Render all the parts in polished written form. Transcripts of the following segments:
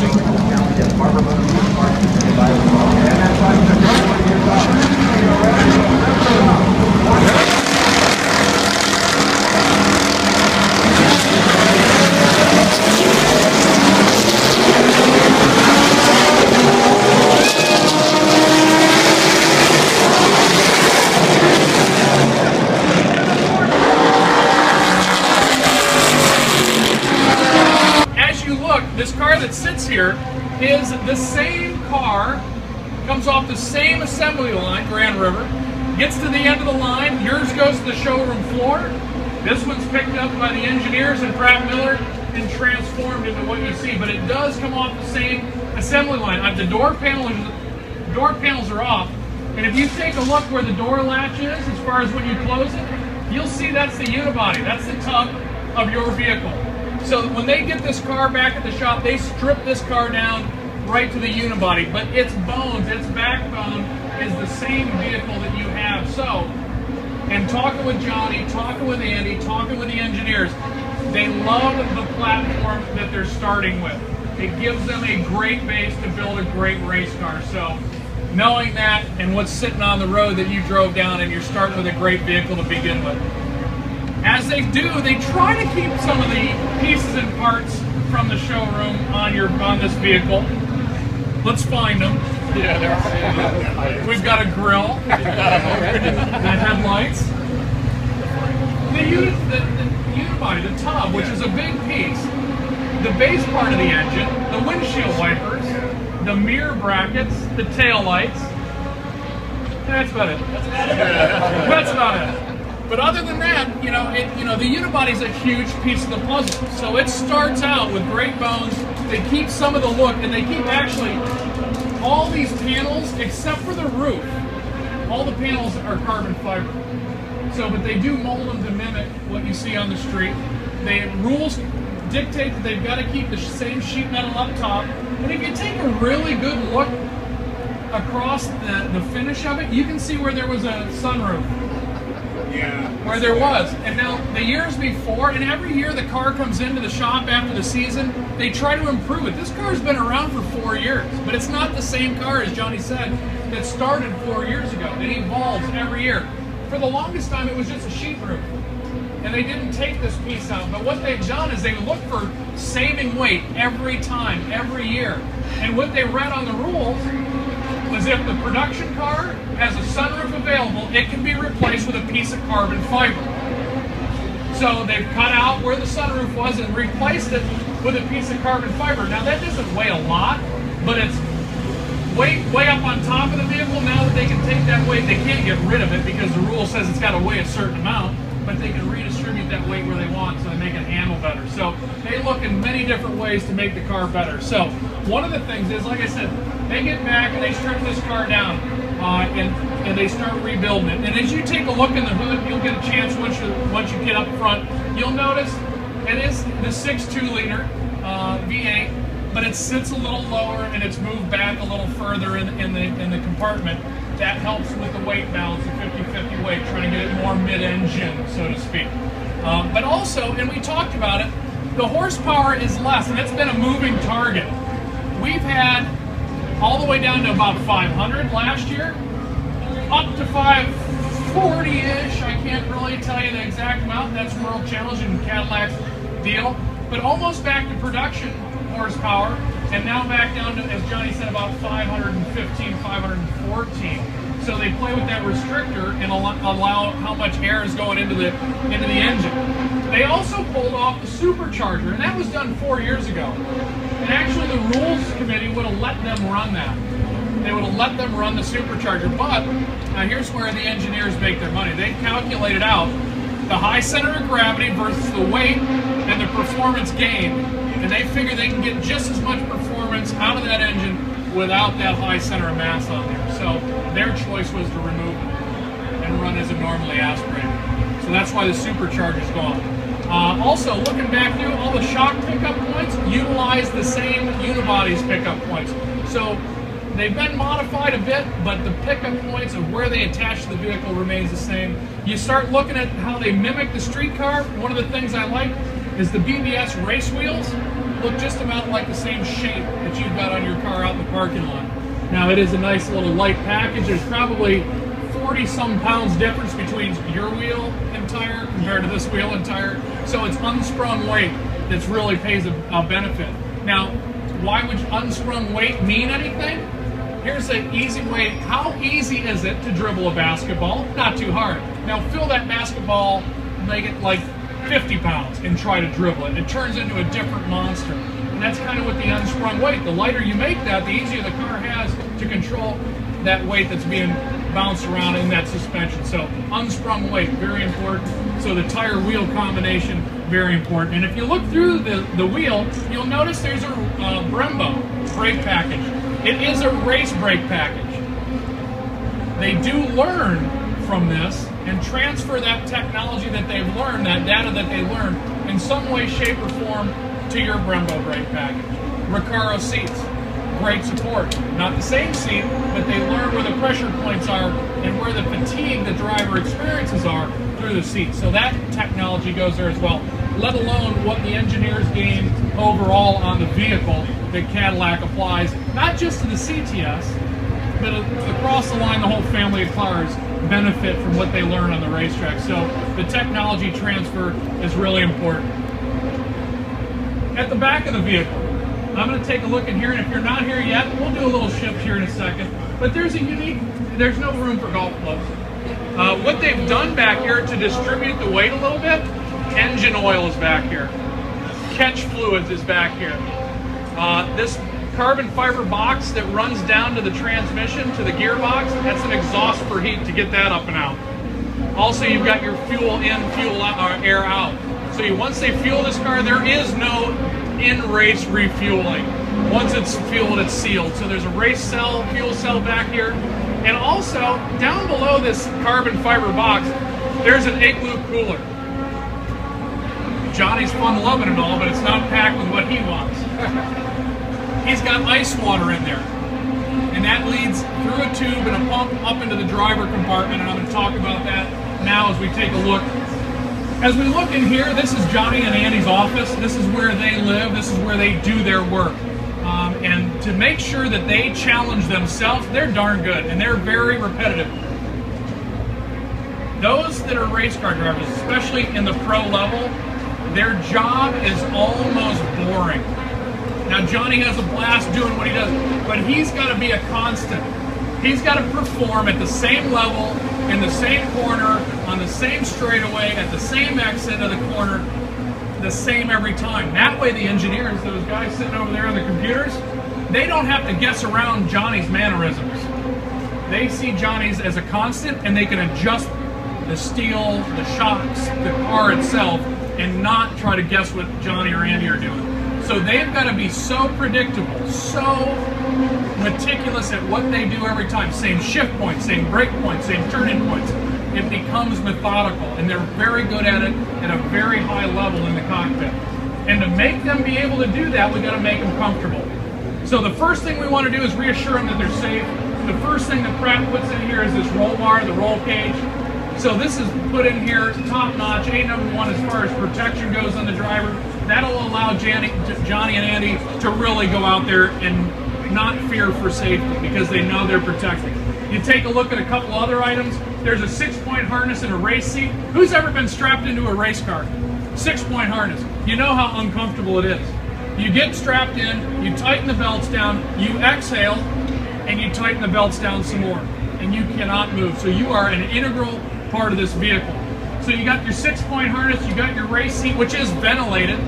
Barber this car that sits here is the same car, comes off the same assembly line, Grand River, gets to the end of the line, yours goes to the showroom floor, this one's picked up by the engineers in Pratt Miller and transformed into what you see, but it does come off the same assembly line. The door panels are off, and if you take a look where the door latch is, as far as when you close it, you'll see that's the unibody, that's the tub of your vehicle. So when they get this car back at the shop, they strip this car down right to the unibody. But its bones, its backbone is the same vehicle that you have. So, and talking with Johnny, talking with Andy, talking with the engineers, they love the platform that they're starting with. It gives them a great base to build a great race car. So knowing that and what's sitting on the road that you drove down, and you're starting with a great vehicle to begin with. As they do, they try to keep some of the pieces and parts from the showroom on this vehicle. Let's find them. Yeah, there are. We've got a grill, and headlights. The unibody, the tub, which is a big piece. The base part of the engine, the windshield wipers, the mirror brackets, the tail lights. That's about it. That's about it. But other than that, the unibody is a huge piece of the puzzle. So it starts out with great bones. They keep some of the look, and they keep actually all these panels, except for the roof. All the panels are carbon fiber. So, but they do mold them to mimic what you see on the street. Rules dictate that they've got to keep the same sheet metal up top. And if you take a really good look across the finish of it, you can see where there was a sunroof. Yeah. Where there was. And now the years before, and every year the car comes into the shop after the season, they try to improve it. This car's been around for 4 years, but it's not the same car, as Johnny said, that started 4 years ago. It evolves every year. For the longest time, it was just a sheet roof. And they didn't take this piece out. But what they've done is they look for saving weight every time, every year. And what they read on the rules was if the production car has a sunroof available, it can be replaced with a piece of carbon fiber. So they've cut out where the sunroof was and replaced it with a piece of carbon fiber. Now that doesn't weigh a lot, but it's way up on top of the vehicle. Now that they can take that weight, they can't get rid of it because the rule says it's got to weigh a certain amount, but they can redistribute that weight where they want so they make it handle better. So they look in many different ways to make the car better. So one of the things is, like I said, they get back and they strip this car down and they start rebuilding it. And as you take a look in the hood, you'll get a chance once you get up front, you'll notice it is the 6.2 liter V8, but it sits a little lower and it's moved back a little further in the compartment. That helps with the weight balance, the 50-50 weight, trying to get it more mid-engine, so to speak. But also, and we talked about it, the horsepower is less, and it's been a moving target. We've had all the way down to about 500 last year, up to 540-ish. I can't really tell you the exact amount. That's World Challenge and Cadillac's deal. But almost back to production horsepower, and now back down to, as Johnny said, about 515, 514. So they play with that restrictor and allow how much air is going into the engine. They also pulled off the supercharger, and that was done 4 years ago. And actually the rules committee would have let them run that. They would have let them run the supercharger. But now here's where the engineers make their money. They calculated out the high center of gravity versus the weight and the performance gain. And they figure they can get just as much performance out of that engine without that high center of mass on there. So their choice was to remove it and run as a normally aspirated. So that's why the supercharger's gone. Also, looking back through, all the shock pickup points utilize the same unibody's pickup points. So they've been modified a bit, but the pickup points of where they attach to the vehicle remains the same. You start looking at how they mimic the street car. One of the things I like is the BBS race wheels. look just about like the same shape that you've got on your car out in the parking lot. Now it is a nice little light package. There's probably 40 some pounds difference between your wheel and tire compared to this wheel and tire. So it's unsprung weight that really pays a benefit. Now, why would unsprung weight mean anything? Here's an easy way. How easy is it to dribble a basketball? Not too hard. Now fill that basketball, make it like 50 pounds and try to dribble it. It turns into a different monster. And that's kind of with the unsprung weight. The lighter you make that, the easier the car has to control that weight that's being bounced around in that suspension. So unsprung weight, very important. So the tire wheel combination, very important. And if you look through the wheel, you'll notice there's a Brembo brake package. It is a race brake package. They do learn from this and transfer that technology that they've learned, that data that they learned, in some way, shape, or form to your Brembo brake package. Recaro seats, great support. Not the same seat, but they learn where the pressure points are and where the fatigue the driver experiences are through the seat. So that technology goes there as well, let alone what the engineers gain overall on the vehicle that Cadillac applies, not just to the CTS, but across the line, the whole family of cars benefit from what they learn on the racetrack. So the technology transfer is really important. At the back of the vehicle, I'm going to take a look in here, and if you're not here yet, we'll do a little shift here in a second. But there's no room for golf clubs. What they've done back here to distribute the weight a little bit, engine oil is back here. Catch fluids is back here. This carbon fiber box that runs down to the transmission, to the gearbox, that's an exhaust for heat to get that up and out. Also, you've got your fuel in, fuel out, air out. So once they fuel this car, there is no in-race refueling. Once it's fueled, it's sealed. So there's a race cell, fuel cell back here. And also, down below this carbon fiber box, there's an igloo cooler. Johnny's fun-loving and all, but it's not packed with what he wants. He's got ice water in there, and that leads through a tube and a pump up into the driver compartment, and I'm going to talk about that now as we take a look. As we look in here, this is Johnny and Andy's office. This is where they live. This is where they do their work. And to make sure that they challenge themselves, they're darn good, and they're very repetitive. Those that are race car drivers, especially in the pro level, their job is almost boring. Now, Johnny has a blast doing what he does, but he's got to be a constant. He's got to perform at the same level, in the same corner, on the same straightaway, at the same exit of the corner, the same every time. That way the engineers, those guys sitting over there on the computers, they don't have to guess around Johnny's mannerisms. They see Johnny's as a constant, and they can adjust the steel, the shocks, the car itself, and not try to guess what Johnny or Andy are doing. So they've got to be so predictable, so meticulous at what they do every time. Same shift points, same brake points, same turning points. It becomes methodical, and they're very good at it at a very high level in the cockpit. And to make them be able to do that, we've got to make them comfortable. So the first thing we want to do is reassure them that they're safe. The first thing that Pratt puts in here is this roll bar, the roll cage. So this is put in here, top notch, #1 as far as protection goes on the driver. That'll allow Johnny and Andy to really go out there and not fear for safety because they know they're protected. You take a look at a couple other items. There's a 6-point harness and a race seat. Who's ever been strapped into a race car? 6-point harness. You know how uncomfortable it is. You get strapped in, you tighten the belts down, you exhale, and you tighten the belts down some more. And you cannot move. So you are an integral part of this vehicle. So you got your 6-point harness, you got your race seat, which is ventilated.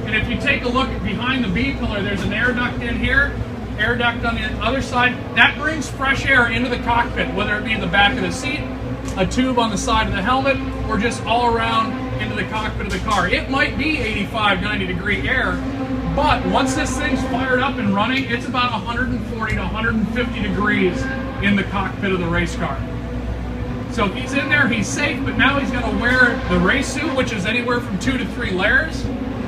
And if you take a look behind the B pillar, there's an air duct in here, air duct on the other side. That brings fresh air into the cockpit, whether it be in the back of the seat, a tube on the side of the helmet, or just all around into the cockpit of the car. It might be 85, 90 degree air, but once this thing's fired up and running, it's about 140 to 150 degrees in the cockpit of the race car. So he's in there, he's safe, but now he's going to wear the race suit, which is anywhere from 2 to 3 layers.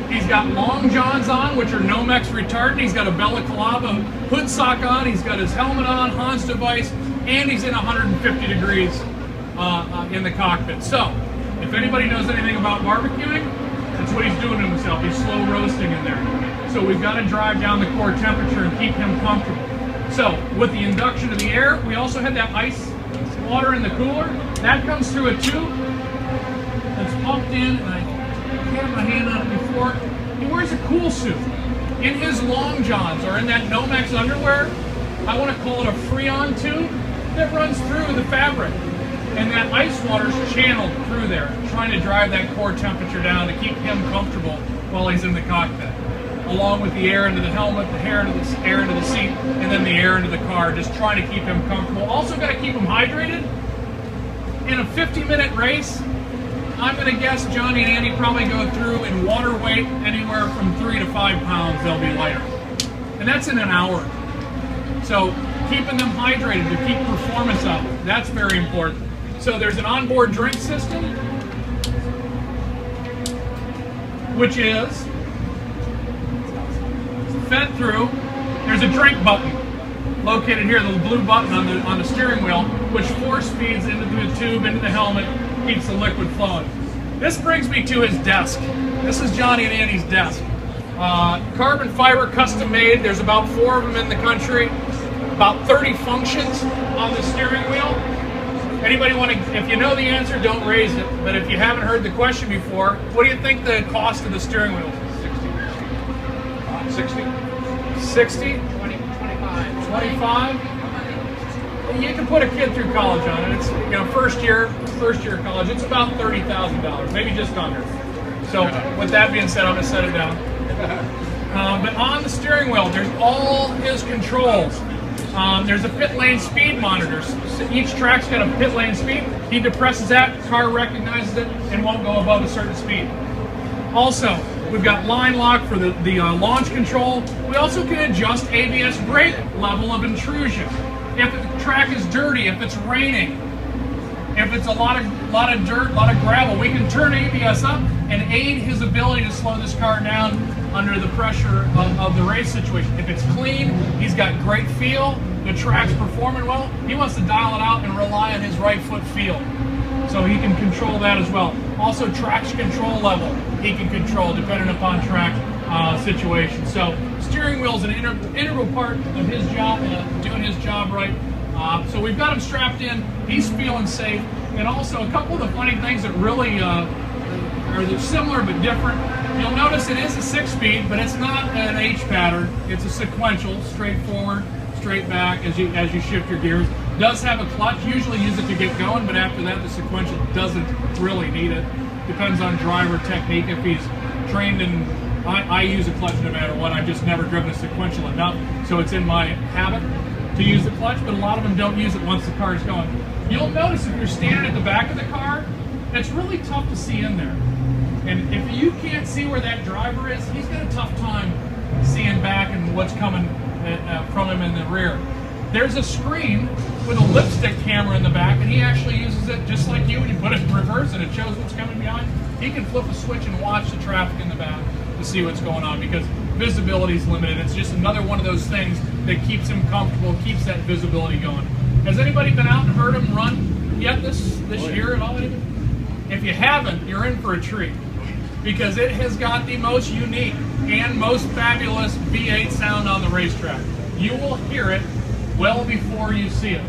He's got long johns on, which are Nomex retardant. He's got a balaclava hood sock on. He's got his helmet on, Hans device, and he's in 150 degrees in the cockpit. So, if anybody knows anything about barbecuing, that's what he's doing to himself. He's slow roasting in there. So we've got to drive down the core temperature and keep him comfortable. So with the induction of the air, we also had that ice water in the cooler. That comes through a tube that's pumped in, and I had my hand on it before. He wears a cool suit. In his long johns or in that Nomex underwear, I want to call it a Freon tube that runs through the fabric. And that ice water's channeled through there, trying to drive that core temperature down to keep him comfortable while he's in the cockpit. Along with the air into the helmet, the air into the seat, and then the air into the car, just trying to keep him comfortable. Also got to keep him hydrated. In a 50-minute race, I'm going to guess Johnny and Andy probably go through in water weight anywhere from 3 to 5 pounds. They'll be lighter. And that's in an hour. So keeping them hydrated to keep performance up, that's very important. So there's an onboard drink system, which is fed through. There's a drink button located here, the blue button on the steering wheel, which force feeds into the tube, into the helmet, keeps the liquid flowing. This brings me to his desk. This is Johnny and Andy's desk. Carbon fiber, custom made. There's about 4 of them in the country. About 30 functions on the steering wheel. Anybody want to, if you know the answer, don't raise it. But if you haven't heard the question before, what do you think the cost of the steering wheel is? 60? 60? 20, 25. 25? You can put a kid through college on it. It's, you know, first year of college. It's about $30,000, maybe just under. So with that being said, I'm gonna set it down. But on the steering wheel, there's all his controls. There's a pit lane speed monitor. So each track's got a pit lane speed. He depresses that, car recognizes it, and won't go above a certain speed. Also, we've got line lock for the launch control. We also can adjust ABS brake level of intrusion. If the track is dirty, if it's raining, if it's a lot of dirt, a lot of gravel, we can turn ABS up and aid his ability to slow this car down under the pressure of the race situation. If it's clean, he's got great feel, the track's performing well, he wants to dial it out and rely on his right foot feel. So he can control that as well. Also traction control level, he can control depending upon track situation. So steering wheel is an integral part of his job, doing his job right. So we've got him strapped in, he's feeling safe. And also a couple of the funny things that really are similar but different. You'll notice it is a 6-speed, but it's not an H pattern. It's a sequential, straight forward, straight back as you shift your gears. Does have a clutch, usually use it to get going, but after that the sequential doesn't really need it. Depends on driver technique. If he's trained in, I use a clutch no matter what. I've just never driven a sequential enough, so it's in my habit to use the clutch, but a lot of them don't use it once the car is going. You'll notice if you're standing at the back of the car, it's really tough to see in there. And if you can't see where that driver is, he's got a tough time seeing back and what's coming from him in the rear. There's a screen with a lipstick camera in the back, and he actually uses it just like you when you put it in reverse and it shows what's coming behind. He can flip a switch and watch the traffic in the back to see what's going on because visibility is limited. It's just another one of those things that keeps him comfortable, keeps that visibility going. Has anybody been out and heard him run yet this year at all? If you haven't, you're in for a treat because it has got the most unique and most fabulous V8 sound on the racetrack. You will hear it well before you see it.